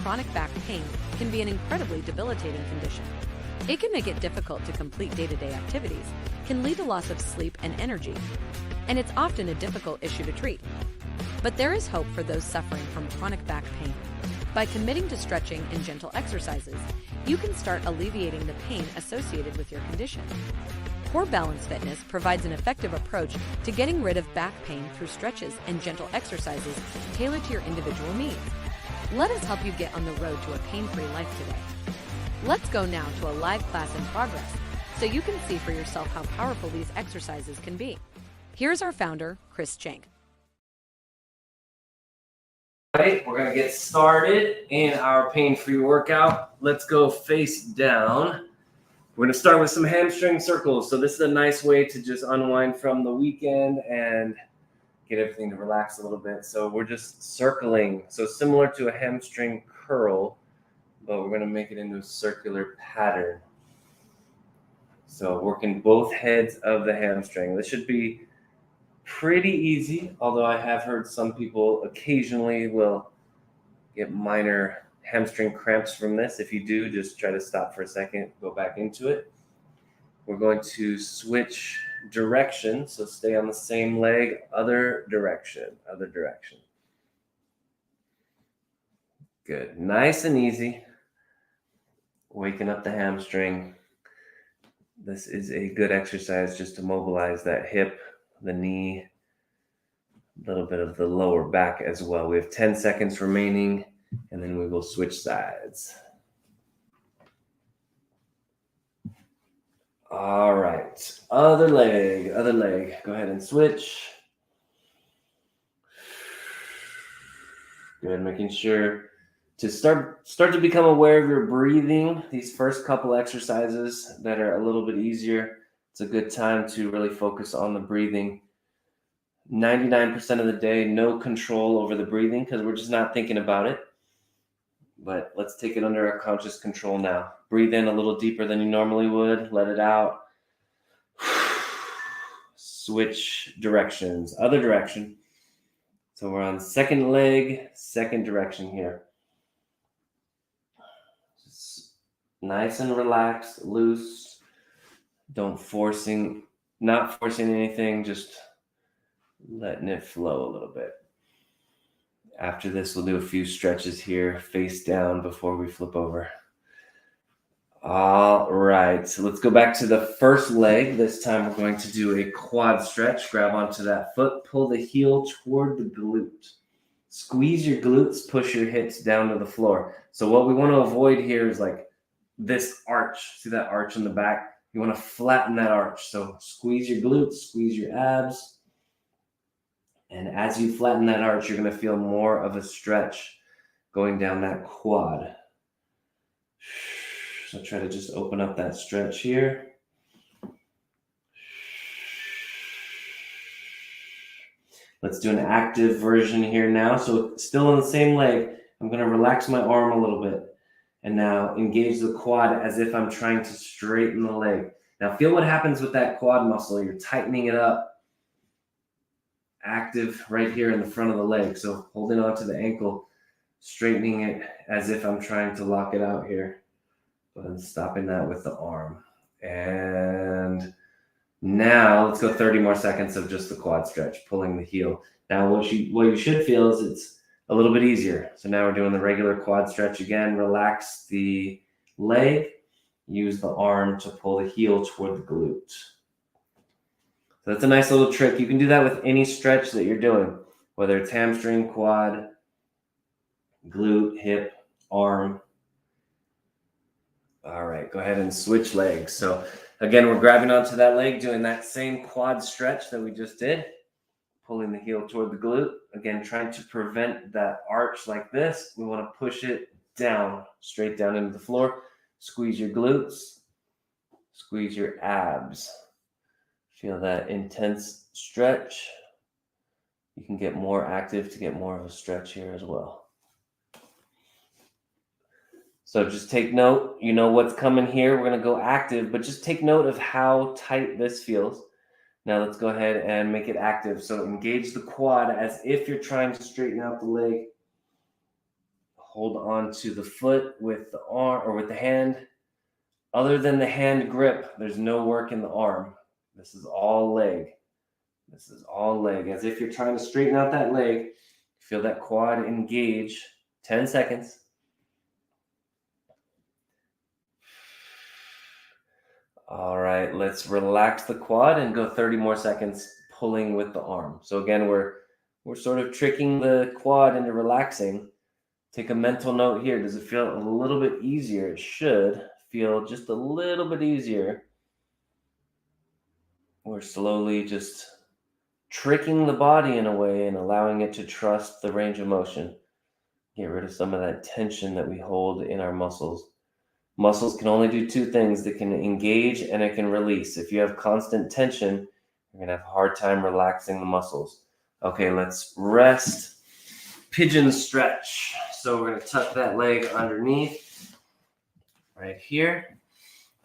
chronic back pain can be an incredibly debilitating condition. It can make it difficult to complete day-to-day activities, can lead to loss of sleep and energy, and it's often a difficult issue to treat. But there is hope for those suffering from chronic back pain. By committing to stretching and gentle exercises, you can start alleviating the pain associated with your condition. Core Balance Fitness provides an effective approach to getting rid of back pain through stretches and gentle exercises tailored to your individual needs. Let us help you get on the road to a pain-free life today. Let's go now to a live class in progress so you can see for yourself how powerful these exercises can be. Here's our founder, Chris Chang. All right, we're going to get started in our pain-free workout. Let's go face down. We're going to start with some hamstring circles. So this is a nice way to just unwind from the weekend and get everything to relax a little bit. So we're just circling. So similar to a hamstring curl, but we're going to make it into a circular pattern. So working both heads of the hamstring. This should be pretty easy, although I have heard some people occasionally will get minor hamstring cramps from this. If you do, just try to stop for a second, go back into it. We're going to switch direction, so stay on the same leg, other direction. Good, nice and easy. Waking up the hamstring. This is a good exercise just to mobilize that hip, the knee, a little bit of the lower back as well. We have 10 seconds remaining, and then we will switch sides. All right, other leg. Go ahead and switch. Good, making sure to start to become aware of your breathing. These first couple exercises that are a little bit easier, it's a good time to really focus on the breathing. 99% of the day, no control over the breathing because we're just not thinking about it. But let's take it under our conscious control now. Breathe in a little deeper than you normally would. Let it out. Switch directions. Other direction. So we're on second leg, second direction here. Just nice and relaxed, loose. Not forcing anything, just letting it flow a little bit. After this, we'll do a few stretches here, face down before we flip over. All right, so let's go back to the first leg. This time we're going to do a quad stretch. Grab onto that foot, pull the heel toward the glute. Squeeze your glutes, push your hips down to the floor. So what we want to avoid here is like this arch. See that arch in the back? You want to flatten that arch. So squeeze your glutes, squeeze your abs. And as you flatten that arch, you're going to feel more of a stretch going down that quad. So try to just open up that stretch here. Let's do an active version here now. So still on the same leg, I'm going to relax my arm a little bit. And now engage the quad as if I'm trying to straighten the leg. Now feel what happens with that quad muscle. You're tightening it up. Active right here in the front of the leg. So holding onto the ankle, straightening it as if I'm trying to lock it out here. But I'm stopping that with the arm. And now let's go 30 more seconds of just the quad stretch, pulling the heel. Now what you should feel is it's a little bit easier. So now we're doing the regular quad stretch again. Relax the leg. Use the arm to pull the heel toward the glute. So that's a nice little trick. You can do that with any stretch that you're doing, whether it's hamstring, quad, glute, hip, arm. All right, go ahead and switch legs. So again, we're grabbing onto that leg, doing that same quad stretch that we just did, pulling the heel toward the glute. Again, trying to prevent that arch like this. We want to push it down, straight down into the floor. Squeeze your glutes, squeeze your abs. Feel that intense stretch. You can get more active to get more of a stretch here as well. So just take note, you know what's coming here. We're going to go active, but just take note of how tight this feels. Now let's go ahead and make it active. So engage the quad as if you're trying to straighten out the leg. Hold on to the foot with the arm or with the hand. Other than the hand grip, there's no work in the arm. This is all leg. This is all leg. As if you're trying to straighten out that leg. Feel that quad engage. 10 seconds. All right, let's relax the quad and go 30 more seconds pulling with the arm. So again, we're sort of tricking the quad into relaxing. Take a mental note here. Does it feel a little bit easier? It should feel just a little bit easier. We're slowly just tricking the body in a way and allowing it to trust the range of motion. Get rid of some of that tension that we hold in our muscles. Muscles can only do two things. They can engage and it can release. If you have constant tension, you're going to have a hard time relaxing the muscles. Okay, let's rest. Pigeon stretch. So we're going to tuck that leg underneath right here.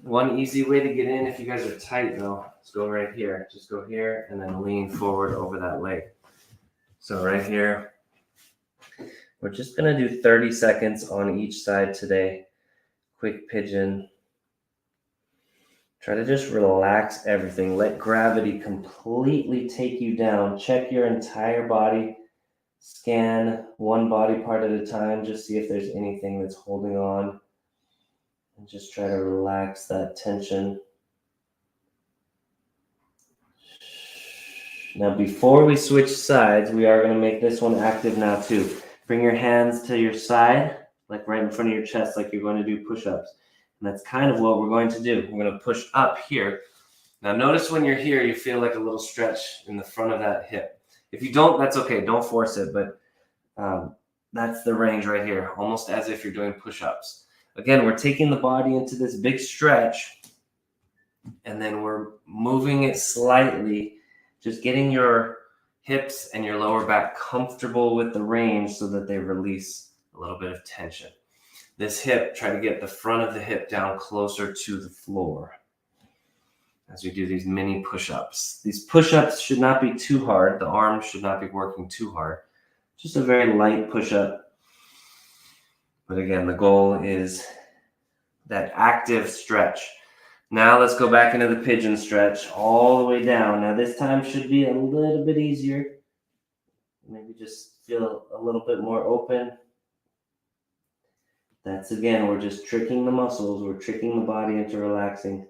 One easy way to get in if you guys are tight though, is go right here. Just go here and then lean forward over that leg. So right here, we're just going to do 30 seconds on each side today. Quick pigeon. Try to just relax everything. Let gravity completely take you down. Check your entire body. Scan one body part at a time. Just see if there's anything that's holding on. And just try to relax that tension. Now, before we switch sides, we are going to make this one active now too. Bring your hands to your side, like right in front of your chest, like you're going to do push-ups. And that's kind of what we're going to do. We're going to push up here. Now, notice when you're here, you feel like a little stretch in the front of that hip. If you don't, that's okay. Don't force it, but that's the range right here, almost as if you're doing push-ups. Again, we're taking the body into this big stretch, and then we're moving it slightly, just getting your hips and your lower back comfortable with the range so that they release a little bit of tension. This hip, try to get the front of the hip down closer to the floor as we do these mini push-ups. These push-ups should not be too hard. The arms should not be working too hard. Just a very light push-up. But again, the goal is that active stretch. Now let's go back into the pigeon stretch all the way down. Now this time should be a little bit easier. Maybe just feel a little bit more open. That's again, we're just tricking the muscles. We're tricking the body into relaxing.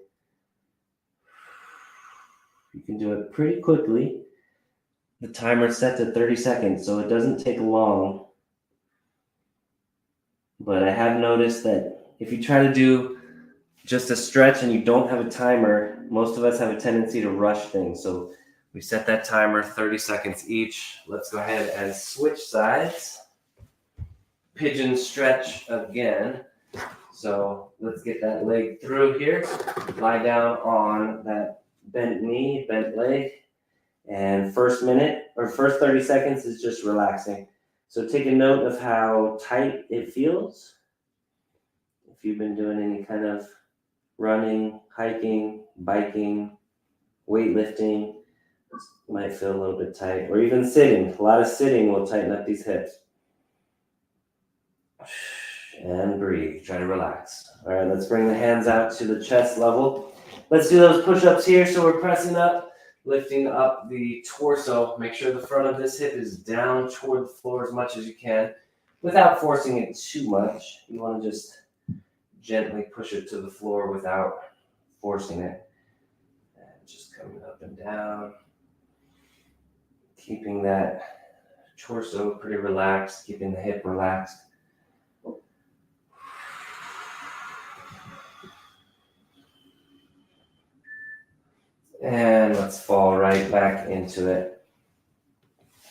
You can do it pretty quickly. The timer's set to 30 seconds, so it doesn't take long. But I have noticed that if you try to do just a stretch and you don't have a timer, most of us have a tendency to rush things. So we set that timer, 30 seconds each. Let's go ahead and switch sides. Pigeon stretch again. So let's get that leg through here. Lie down on that bent knee, bent leg. And first 30 seconds is just relaxing. So take a note of how tight it feels. If you've been doing any kind of running, hiking, biking, weightlifting, it might feel a little bit tight. Or even sitting. A lot of sitting will tighten up these hips. And breathe. Try to relax. All right, let's bring the hands out to the chest level. Let's do those push-ups here. So we're pressing up, lifting up the torso. Make sure the front of this hip is down toward the floor as much as you can without forcing it too much. You want to just gently push it to the floor without forcing it. And just coming up and down. Keeping that torso pretty relaxed, keeping the hip relaxed. And let's fall right back into it.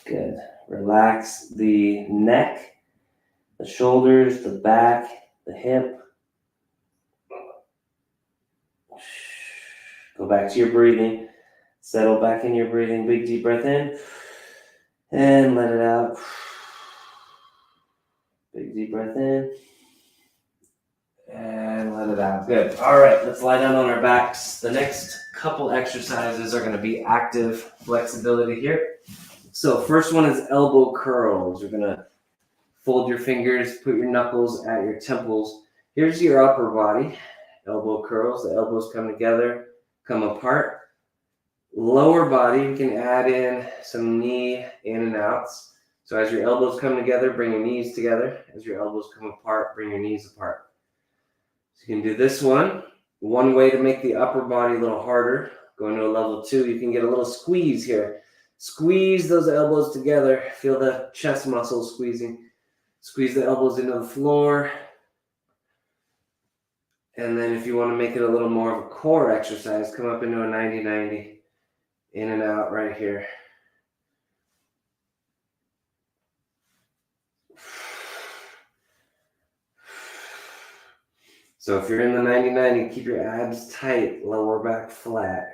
Good. Relax the neck, the shoulders, the back, the hip. Go back to your breathing. Settle back in your breathing. Big deep breath in. And let it out. Big deep breath in. And let it out. Good. All right, let's lie down on our backs. The next couple exercises are going to be active flexibility here. So first one is elbow curls. You're going to Fold your fingers, put your knuckles at your temples. Here's your upper body. Elbow curls, the elbows come together, come apart. Lower body, you can add in some knee in and outs. So as your elbows come together, bring your knees together. As your elbows come apart, bring your knees apart. So you can do this one. One way to make the upper body a little harder, going to a level 2, you can get a little squeeze here. Squeeze those elbows together. Feel the chest muscles squeezing. Squeeze the elbows into the floor. And then if you want to make it a little more of a core exercise, come up into a 90-90. In and out right here. So if you're in the 90-90, keep your abs tight, lower back flat.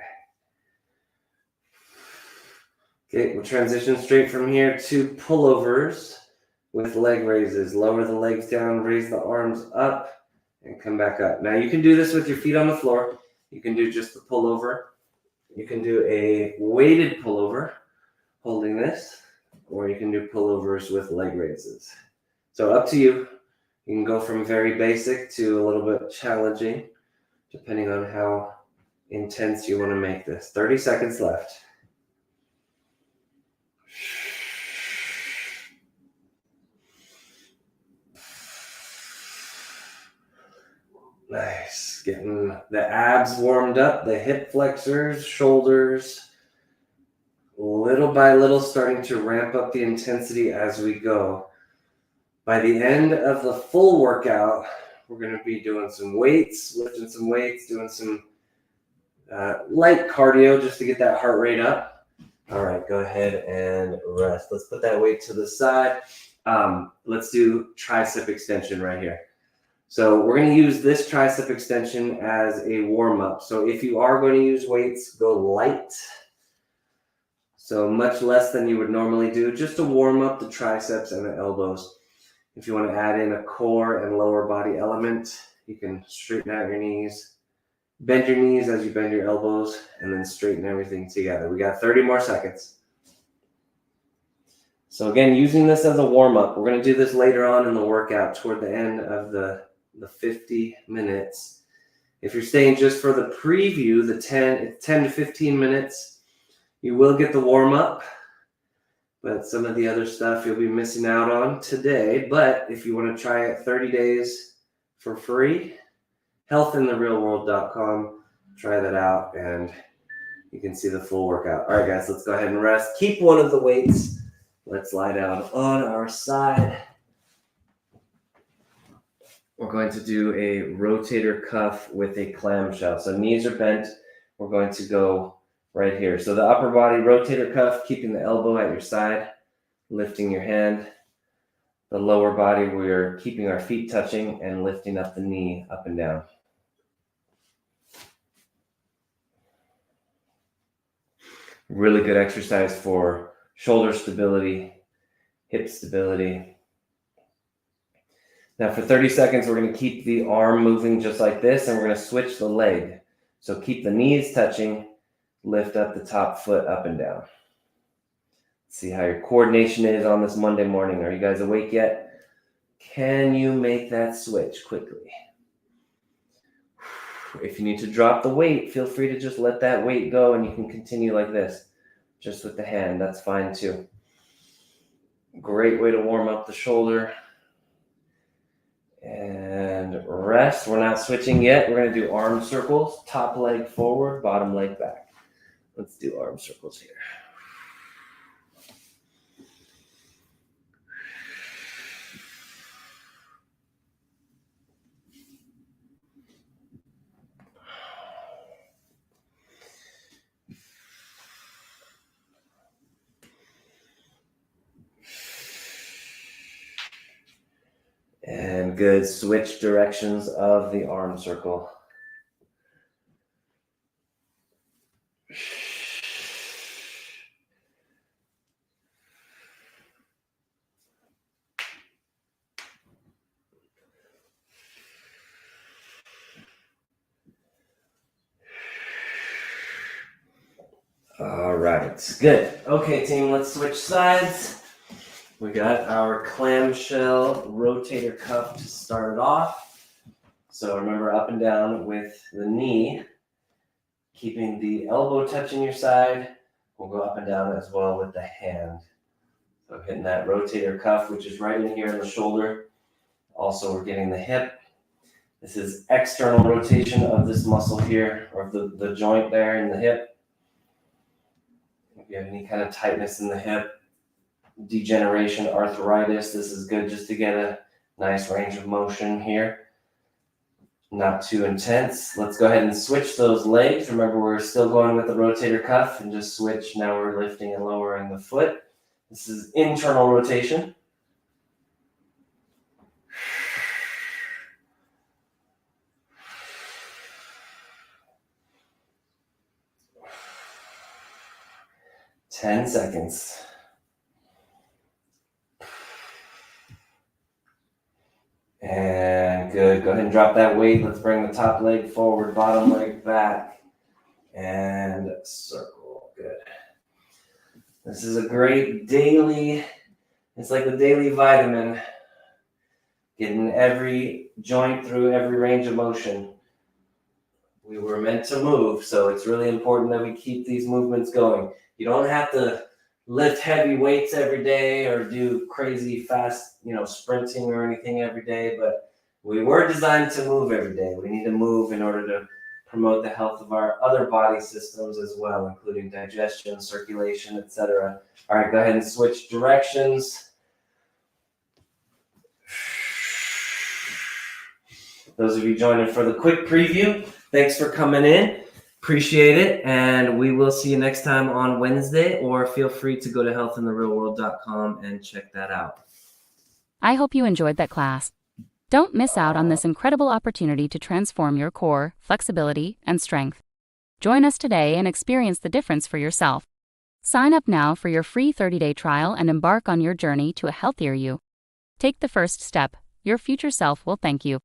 Okay, we'll transition straight from here to pullovers with leg raises. Lower the legs down, raise the arms up, and come back up. Now you can do this with your feet on the floor. You can do just the pullover. You can do a weighted pullover, holding this, or you can do pullovers with leg raises. So up to you. You can go from very basic to a little bit challenging, depending on how intense you want to make this. 30 seconds left. Nice. Getting the abs warmed up, the hip flexors, shoulders. Little by little, starting to ramp up the intensity as we go. By the end of the full workout, we're going to be doing some weights, lifting some weights, doing some light cardio just to get that heart rate up. All right, go ahead and rest. Let's put that weight to the side. Let's do tricep extension right here. So we're going to use this tricep extension as a warm-up. So if you are going to use weights, go light. So much less than you would normally do, just to warm up the triceps and the elbows. If you want to add in a core and lower body element, you can straighten out your knees, bend your knees as you bend your elbows, and then straighten everything together. We got 30 more seconds. So again, using this as a warm-up, we're going to do this later on in the workout toward the end of the 50 minutes. If you're staying just for the preview, the 10 to 15 minutes, you will get the warm-up. But some of the other stuff you'll be missing out on today. But if you want to try it 30 days for free, healthintherealworld.com. Try that out and you can see the full workout. All right, guys, let's go ahead and rest. Keep one of the weights. Let's lie down on our side. We're going to do a rotator cuff with a clamshell. So knees are bent. We're going to go right here. So the upper body rotator cuff, keeping the elbow at your side, lifting your hand. The lower body, we're keeping our feet touching and lifting up the knee up and down. Really good exercise for shoulder stability, hip stability. Now for 30 seconds, we're going to keep the arm moving just like this, and we're going to switch the leg. So keep the knees touching. Lift up the top foot up and down. See how your coordination is on this Monday morning. Are you guys awake yet? Can you make that switch quickly? If you need to drop the weight, feel free to just let that weight go and you can continue like this. Just with the hand, that's fine too. Great way to warm up the shoulder. And rest. We're not switching yet. We're going to do arm circles. Top leg forward, bottom leg back. Let's do arm circles here. And good. Switch directions of the arm circle. All right, good. Okay, team, let's switch sides. We got our clamshell rotator cuff to start it off. So remember, up and down with the knee, keeping the elbow touching your side. We'll go up and down as well with the hand. So hitting that rotator cuff, which is right in here in the shoulder. Also, we're getting the hip. This is external rotation of this muscle here, or the joint there in the hip. If you have any kind of tightness in the hip, degeneration, arthritis, this is good just to get a nice range of motion here. Not too intense. Let's go ahead and switch those legs. Remember, we're still going with the rotator cuff and just switch. Now we're lifting and lowering the foot. This is internal rotation. Ten seconds. And good. Go ahead and drop that weight. Let's bring the top leg forward, bottom leg back, and circle. Good. This is a great daily, it's like the daily vitamin, getting every joint through every range of motion. We were meant to move, so it's really important that we keep these movements going. You don't have to lift heavy weights every day or do crazy fast, sprinting or anything every day, but we were designed to move every day. We need to move in order to promote the health of our other body systems as well, including digestion, circulation, etc. All right, go ahead and switch directions. Those of you joining for the quick preview, thanks for coming in. Appreciate it. And we will see you next time on Wednesday, or feel free to go to healthintherealworld.com and check that out. I hope you enjoyed that class. Don't miss out on this incredible opportunity to transform your core, flexibility, and strength. Join us today and experience the difference for yourself. Sign up now for your free 30-day trial and embark on your journey to a healthier you. Take the first step. Your future self will thank you.